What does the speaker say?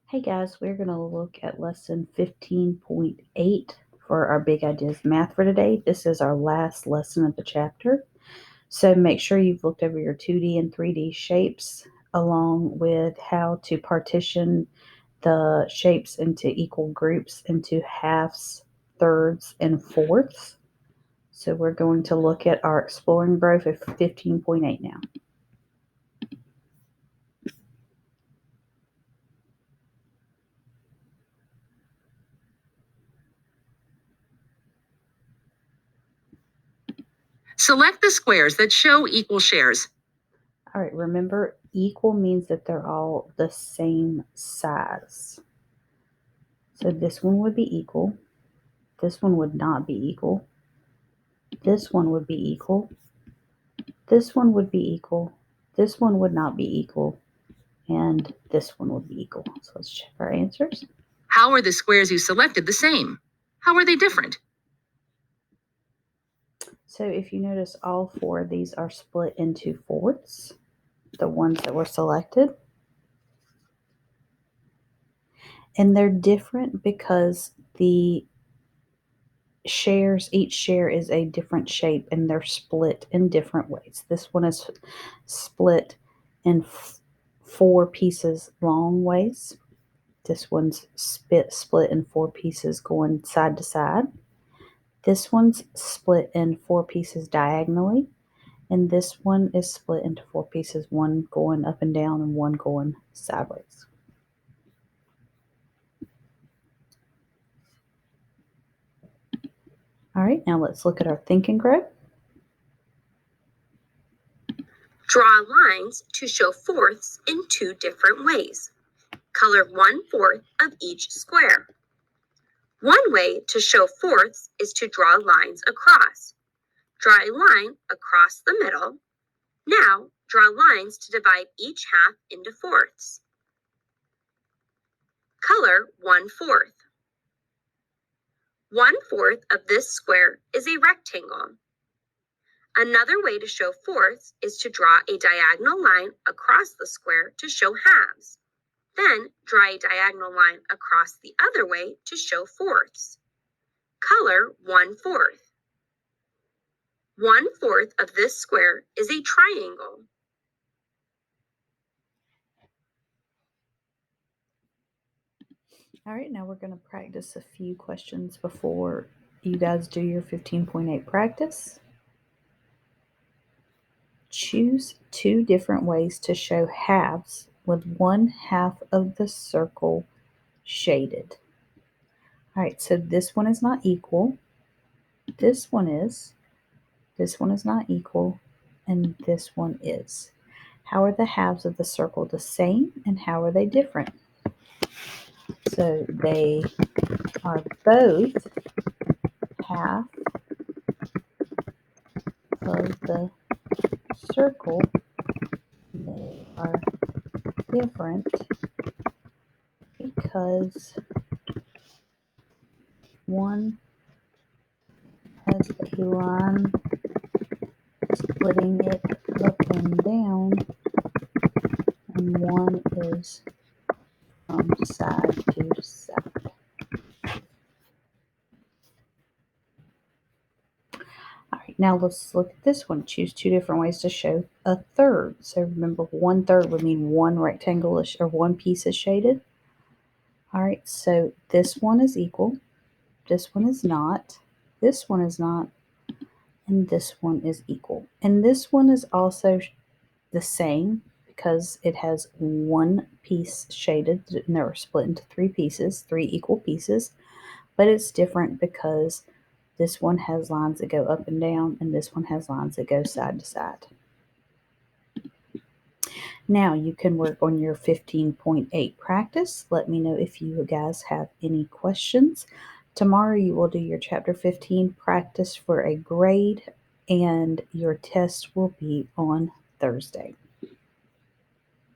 Hey guys, we're going to look at lesson 15.8 for our Big Ideas Math for today. This is our last lesson of the chapter. So make sure you've looked over your 2D and 3D shapes along with how to partition the shapes into equal groups into halves, thirds, and fourths. So we're going to look at our Exploring Growth of 15.8 now. Select the squares that show equal shares. All right, remember, equal means that they're all the same size. So this one would be equal. This one would not be equal. This one would be equal. This one would be equal. This one would not be equal. And this one would be equal. So let's check our answers. How are the squares you selected the same? How are they different? So if you notice, all four of these are split into fourths, the ones that were selected. And they're different because the shares, each share is a different shape and they're split in different ways. This one is split in four pieces long ways. This one's split in four pieces going side to side. This one's split in four pieces diagonally. And this one is split into four pieces, one going up and down and one going sideways. All right, now let's look at our Think and Grow. Draw lines to show fourths in two different ways. Color 1/4 of each square. One way to show fourths is to draw lines across. Draw a line across the middle. Now, draw lines to divide each half into fourths. Color 1/4. 1/4 of this square is a rectangle. Another way to show fourths is to draw a diagonal line across the square to show halves. Then draw a diagonal line across the other way to show fourths. Color 1/4. 1/4 of this square is a triangle. All right, now we're going to practice a few questions before you guys do your 15.8 practice. Choose two different ways to show halves with one half of the circle shaded. All right, so this one is not equal. This one is. This one is not equal. And this one is. How are the halves of the circle the same and how are they different? So they are both half of the circle. They are different because one has a line splitting it up and down, and one is from side to side. All right, now let's look at this one. Choose two different ways to show a third. So remember, 1/3 would mean one rectangle or one piece is shaded. All right, so this one is equal. This one is not. This one is not. And this one is equal. And this one is also the same because it has one piece shaded and they're split into three pieces, three equal pieces, but it's different because this one has lines that go up and down and this one has lines that go side to side. Now you can work on your 15.8 practice. Let me know if you guys have any questions. Tomorrow you will do your chapter 15 practice for a grade and your test will be on Thursday.